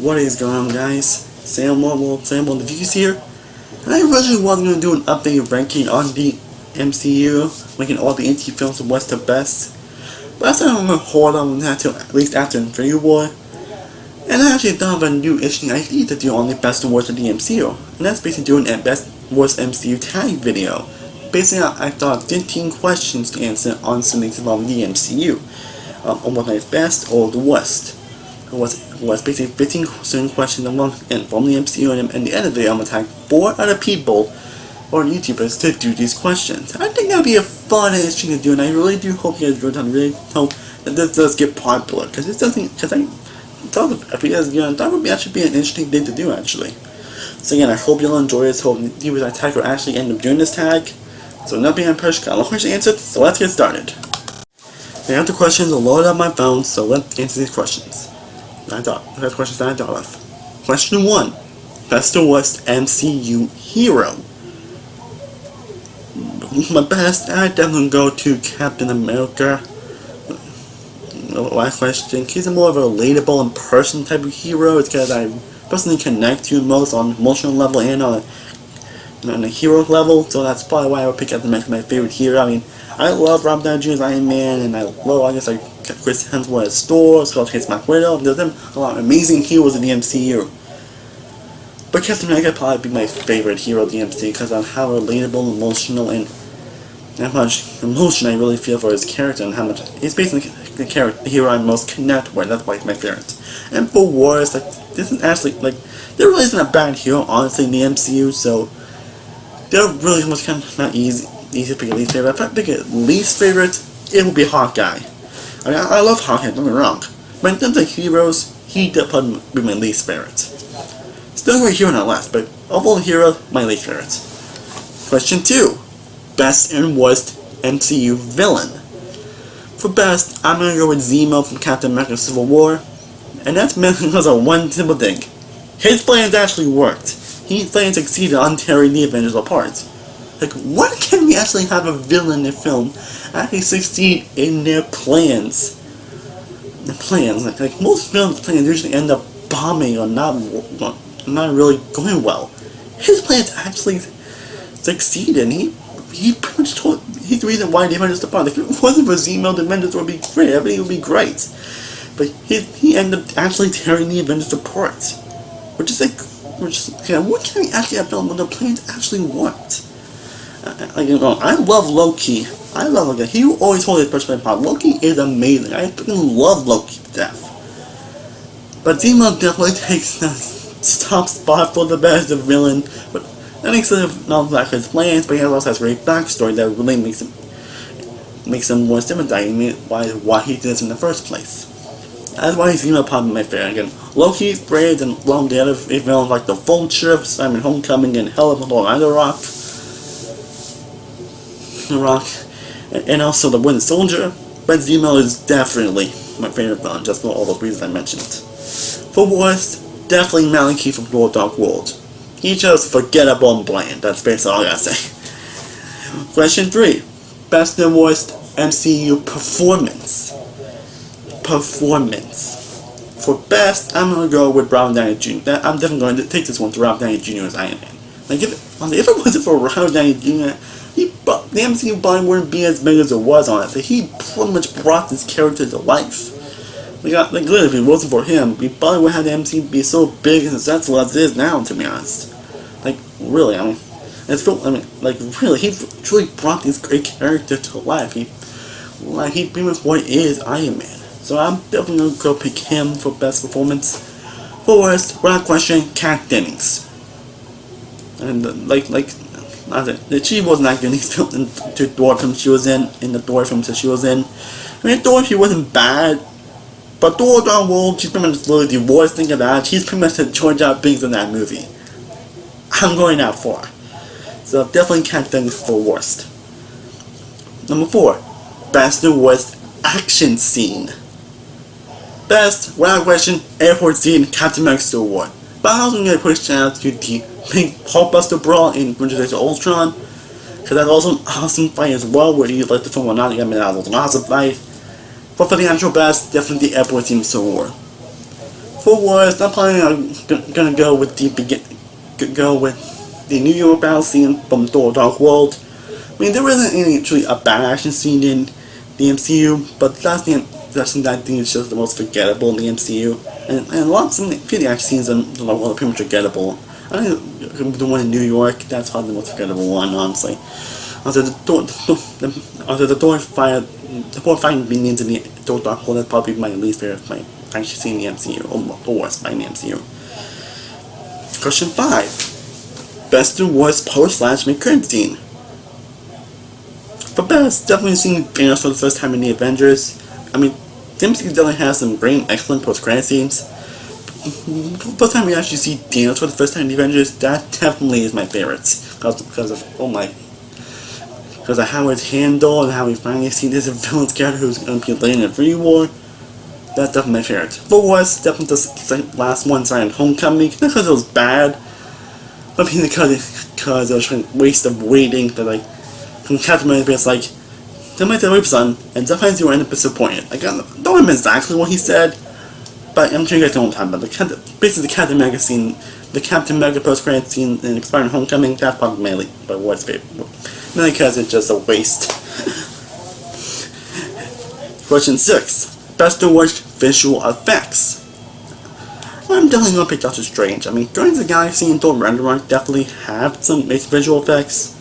What is going on, guys? Sam on the views here. And I originally was going to do an updated ranking on the MCU, ranking all the NT films of what's the best. But I said I'm going to hold on that till at least after Infinity War. And I actually thought of a new interesting idea to do on the best and worst of the MCU. And that's basically doing a best worst MCU tag video. Basically, I thought 15 questions to answer on something from the MCU. On what my best or the worst. Was basically 15 certain questions from the MCU, and in the end of the day, I'm going to tag 4 other people or YouTubers to do these questions. I think that would be a fun and interesting to do, and I really do hope you guys enjoy it. I really hope that this does get popular, because I thought if you guys that would actually be an interesting thing to do, actually. So again, I hope you'll enjoy this. Hope the viewers I tag will actually end up doing this tag. So not being pushed, got a lot of questions answered, so let's get started. I have the questions loaded on my phone, so let's answer these questions. I have questions that I thought of. Question 1. Best or worst MCU hero? My best, I definitely go to Captain America. Last question. He's a more of a relatable and person type of hero. It's because I personally connect to most on an emotional level and on a hero level, so that's probably why I would pick Captain America my favorite hero. I mean, I love Robert Downey Jr. as Iron Man, and I love, Chris Hemsworth as Thor, Scott Chase Black Widow. There's a lot of amazing heroes in the MCU. But Captain America would probably be my favorite hero of the MCU because of how relatable, emotional, and how much emotion I really feel for his character, and how much he's basically the hero I most connect with. That's why he's my favorite. And for worst, this is actually, there really isn't a bad hero, honestly, in the MCU, so they're really much kind of not easy to pick a least favorite. If I pick a least favorite, it would be Hawkeye. I mean, I love Hawkeye, don't get me wrong. But in terms of heroes, he definitely would be my least favorite. Still a great hero nonetheless, but of all heroes, my least favorite. Question 2. Best and worst MCU villain. For best, I'm gonna go with Zemo from Captain America Civil War. And that's mainly because of one simple thing. His plans actually worked. His plans succeeded on tearing the Avengers apart. When can we actually have a villain in a film actually succeed in their plans? Most films' plans usually end up bombing or not really going well. His plans actually succeeded, and he pretty much he's the reason why the Avengers apart. If it wasn't for Zemo, the Avengers would be great. Everything would be great. But he ended up actually tearing the Avengers apart, what can we actually have done when the plans actually worked? I love Loki. He always holds his personality apart. Loki is amazing. I freaking love Loki to death. But Zemo definitely takes the top spot for the best villain. But that makes him not like his plans, but he also has a great backstory that really makes him more sympathizing why he did this in the first place. That's why he's probably my favorite. Again, Loki's great, and along the other villains like the Vulture, Simon Homecoming, and Hell of a Lord Rock, and also the Winter Soldier. But Zemo is definitely my favorite villain, just for all those reasons I mentioned. For worst, definitely Malachi from Thor: Dark World. He's just forgettable and bland. That's basically all I gotta say. Question 3. Best and worst MCU performance. For best, I'm gonna go with Robert Downey Jr. I'm definitely going to take this one to Robert Downey Jr. as Iron Man. If it wasn't for Robert Downey Jr., the MCU body wouldn't be as big as it was on it. So he pretty much brought this character to life. Literally, if it wasn't for him, we probably would have the MCU be so big and successful as it is now, to be honest. Really, really, he truly brought this great character to life. He pretty much what is Iron Man. So I'm definitely going to go pick him for best performance. For worst, without question, Kat Dennings. And she was not getting filmed to Thor film she was in the Thor film that she was in. I mean, Thor, she wasn't bad, but Thor: Dark World, she's pretty much literally the worst thing about it. She's pretty much the George R. Binks in that movie. I'm going that far. So definitely Kat Dennings for worst. Number 4, best and worst action scene. Best, without question, airport scene, Captain America Civil War. But I also get a quick shout out to the big Hulkbuster brawl in Avengers Age of Ultron, because that's also an awesome fight as well, where you like the film or not, that was an awesome fight. But for the actual best, definitely the airport scene Civil War. For worst, I'm probably gonna go with the New York battle scene from Thor: Dark World. I mean, there isn't any actually a bad action scene in the MCU, but that's the scene that I think is just the most forgettable in the MCU. And a lot of some of the action scenes are pretty much forgettable. I think the one in New York, that's probably the most forgettable one, honestly. Also, the Thor fighting minions in the Thor: Dark World, that's probably my least favorite fight action scene in the MCU, or worst fight in the MCU. Question 5. Best and worst post/mid-credit scene. For best, definitely seeing Vaters for the first time in the Avengers. I mean, the MCU definitely has some great, excellent post-credit scenes. First time we actually see Thanos for the first time in the Avengers, that definitely is my favorite. Because of how it's handled and how we finally see this villain's character who's going to be leading a free war. That's definitely my favorite. For worst, definitely the last one, sorry, Homecoming. Not because it was bad, but because it was a waste of waiting for from Captain America. It's like, somebody said wait, son, and sometimes you end up disappointed. I don't remember exactly what he said, but I'm sure you guys know what I'm talking about. Basically, the Captain America scene, the Captain America post-credit scene in Spider-Man Homecoming, that's probably mainly my worst favorite. Mainly because it's just a waste. Question 6. Best and worst visual effects. I'm definitely gonna pick Doctor Strange. I mean, Guardians of the Galaxy and Thor Ragnarok definitely have some basic visual effects,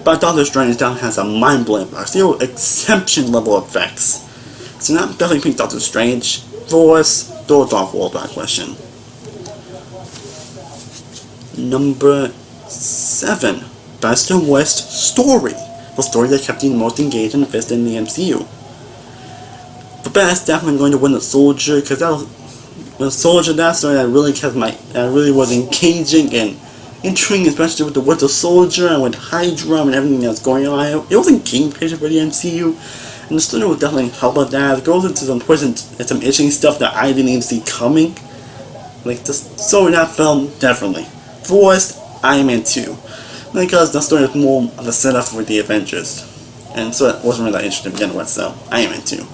but Doctor Strange definitely has a mind-blowing effects. Exception level effects. So now I'm definitely pick Doctor Strange. For worst, Thor: Dark World, that question. Number 7. Best and worst story. The story that kept you most engaged and invested in the MCU. For best, definitely going to win The Soldier, because that was The Soldier. That story that really was engaging and intriguing, especially with the Winter Soldier and with Hydra and everything that's going on. It was a game changer for the MCU, and the story will definitely help with that. It goes into some twists and some interesting stuff that I didn't even see coming. So in that film, definitely. For worst, Iron Man 2. Because the story is more of a setup for the Avengers, and so it wasn't really that interesting to begin with, so Iron Man 2.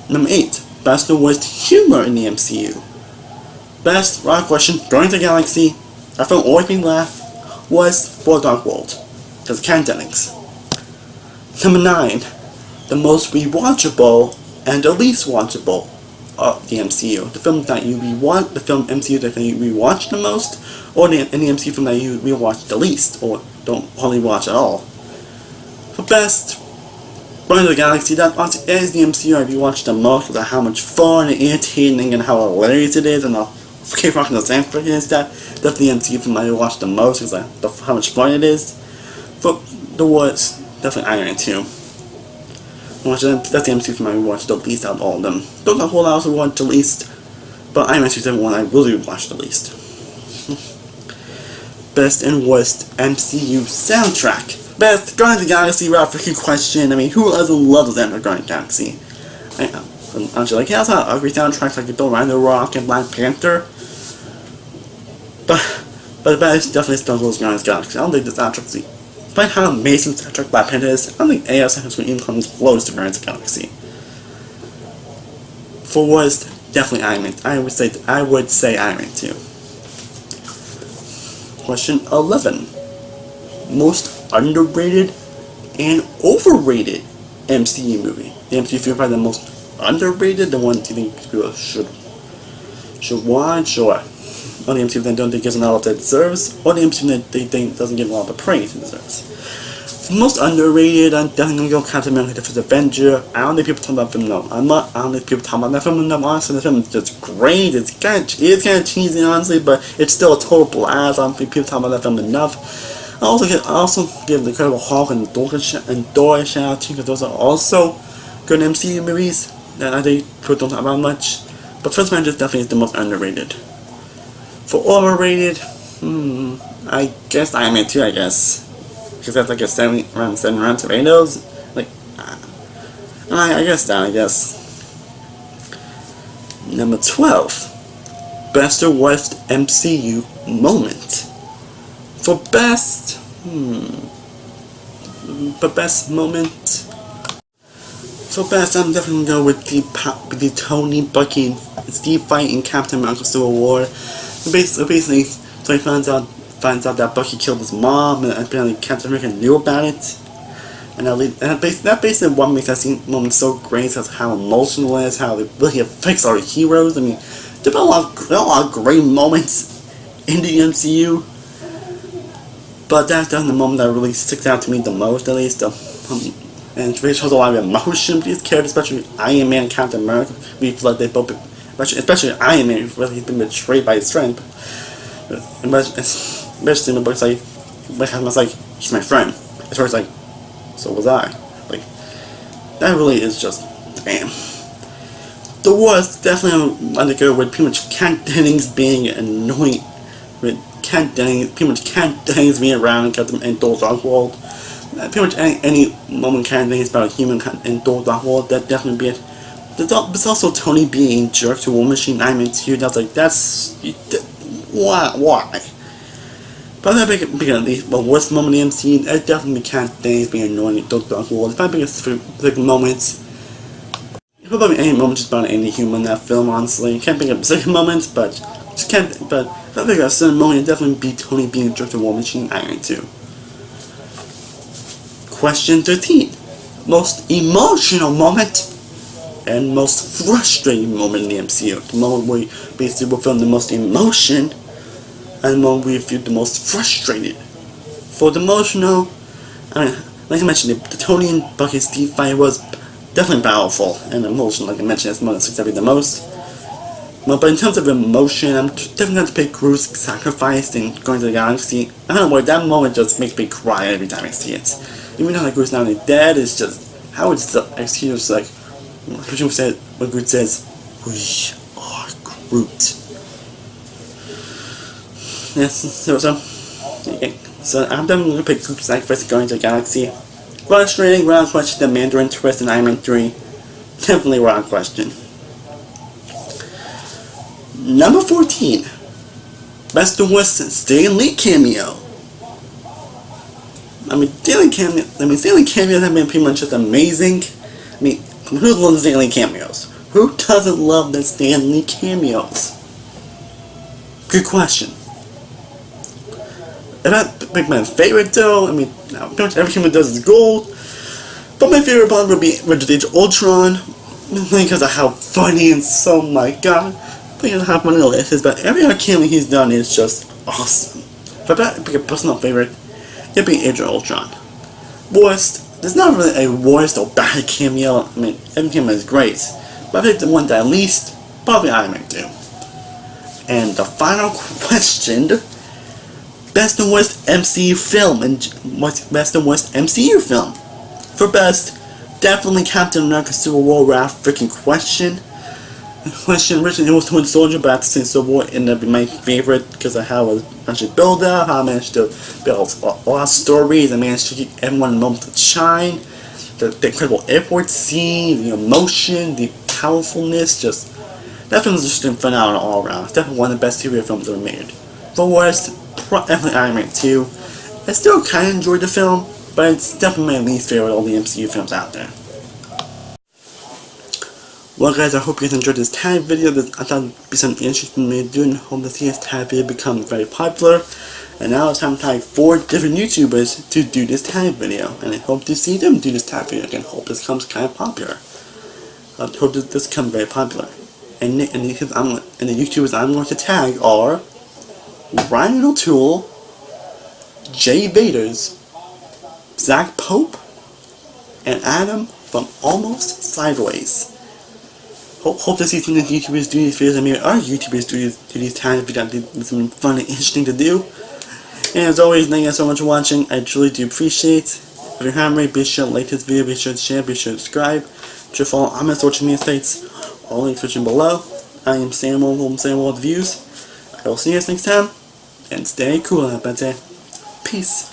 Number 8. Best and worst humor in the MCU. Best, wrong question, Guardians of the Galaxy. I found always made me laugh. Was Thor: Dark World, because of Ken Dennings. Number 9. The most rewatchable and the least watchable of the MCU. The film that you rewatch, the film MCU that you rewatch the most, or any MCU film that you rewatch the least, or don't hardly watch at all. For best, Guardians of the Galaxy, that is the MCU I rewatched the most, because of how much fun and entertaining and how hilarious it is, and how K-Rock and the soundtrack is. That's the MCU film I rewatched the most, because of how much fun it is. For the worst, definitely Iron Man 2. That's the MCU film I rewatched the least out of all of them. Don't know who I also watched the least, but Iron Man 2 is the one I really watched the least. Best and worst MCU soundtrack. Best, Guardians of the Galaxy, without freaking question. I mean, who doesn't love the soundtrack of Guardians of the Galaxy? I'm just like, yeah, it's not ugly soundtracks like Thor Ragnarok and Black Panther. But the best definitely still goes Guardians of the Galaxy. I don't think the soundtrack's despite how amazing soundtrack Black Panther is, I don't think AF soundtracks will even come close to Guardians of the Galaxy. For worst, definitely Iron Man. I would say Iron Man 2. Question 11. Most underrated and overrated MCU movie. The MCU film probably the most underrated, the one you think people should watch, or the MCU that don't think gives a lot that it deserves, or the MCU that they think doesn't give a lot of the praise it deserves. For most underrated, I'm definitely gonna go Captain America: The First Avenger. I don't think people talk about that film enough. I don't think people talk about that film enough. Honestly, the film is just great. It's kind of cheesy, honestly, but it's still a total blast. I don't think people talk about that film enough. I also give the Incredible Hulk and Thor a shout out to, because those are also good MCU movies that I think people don't talk about much. But First Avenger definitely is the most underrated. For overrated, I guess Iron Man 2, I guess. Because that's like a 7 round tomatoes. I guess. Number 12. Best or worst MCU moment. For best moment. So best, I'm definitely gonna go with the Tony, Bucky, and Steve fight in Captain America Civil War. Basically, so he finds out that Bucky killed his mom, and apparently Captain America knew about it. And that basically what makes that scene moment so great is how emotional it is, how it really affects our heroes. I mean, there are a lot of great moments in the MCU, but that's the moment that really sticks out to me the most, at least. And it really shows a lot of emotion with these characters, especially Iron Man and Captain America. We feel like they both, especially Iron Man, really has been betrayed by his friend. Especially in the books, like he's my friend. As far as like, so was I. Like, that really is just, damn. The worst, definitely I'm to go with pretty much Kat Dennings being annoying. With pretty much Kat Dennings being around in Thor Dark World. Pretty much any moment Kat Dennings about a human in Thor Dark World, that definitely be it. But also Tony being a jerk to War Machine, Iron Man 2, that's like, why? But if I pick at least the worst moment in the MCU, I'd definitely be Kat Dennings being annoying in Thor Dark World. If I pick a specific moment, probably any moment just about any human in that film, honestly. Can't pick a specific moment, but if I pick a certain moment, it'd definitely be Tony being a jerk to War Machine, Iron Man 2. Question 13. Most emotional moment and most frustrating moment in the MCU. The moment where we basically will film the most emotion, and the moment we feel the most frustrated. For the emotional, I mean, like I mentioned, the Tony and Bucky Steve fight was definitely powerful and emotional. Like I mentioned, that's the moment that sticks out the most. Well, but in terms of emotion, I'm definitely going to pick Groot's sacrifice and going to the galaxy. I don't know why, that moment just makes me cry every time I see it. Even though like Groot's not only dead, it's just how it's the excuse, like when Groot says, "We are Groot." Yes, so I'm definitely going to pick Groot's sacrifice going to the galaxy. Frustrating, without question, the Mandarin twist in Iron Man 3. Definitely wrong question. Number 14. Best and worst Stan Lee cameo. Stan Lee cameos have been pretty much just amazing. I mean, who loves Stan Lee cameos? Who doesn't love the Stan Lee cameos? Good question. If I pick my favorite though, I mean, pretty much every human does is gold. But my favorite part would be Age of Ultron, because of how funny and so, my god, how funny the list is. But every other cameo he's done is just awesome. If I pick a personal favorite, it'd be Age of Ultron. Worst, there's not really a worst or bad cameo. I mean, every cameo is great. But I pick the one that least, probably Iron Man 2. And the final question. Best and worst MCU film and best and worst MCU film. For best, definitely Captain America Civil War without freaking question. Originally it was Twin Soldier, but I have to say Civil War ended up being my favorite because of how I managed to build up, how I managed to build a lot of stories, I managed to give everyone a moment to shine. The incredible airport scene, the emotion, the powerfulness, that film is just phenomenal all around. It's definitely one of the best superhero films ever made. For worst, definitely Iron Man 2. I still kind of enjoyed the film, but it's definitely my least favorite of all the MCU films out there. Well guys, I hope you guys enjoyed this tag video. I thought it would be something interesting for me to do, and hope to see this tag video become very popular. And now it's time to tag 4 different YouTubers to do this tag video, and I hope to see them do this tag video again. Hope this becomes kind of popular. I hope this becomes very popular. And the YouTubers I'm going to tag are Ryan O'Toole, Jay Vaters, Zach Pope, and Adam from Almost Sideways. Hope to see some of these YouTubers do these videos, and maybe other YouTubers do these tags because it's something fun and interesting to do. And as always, thank you guys so much for watching. I truly do appreciate it. If you haven't already, be sure to like this video, be sure to share, be sure to subscribe. Be sure to follow all my social media sites, all links switching below. I am Samuel from Samuel with Views. I will see you guys next time, and stay cool out there. Peace.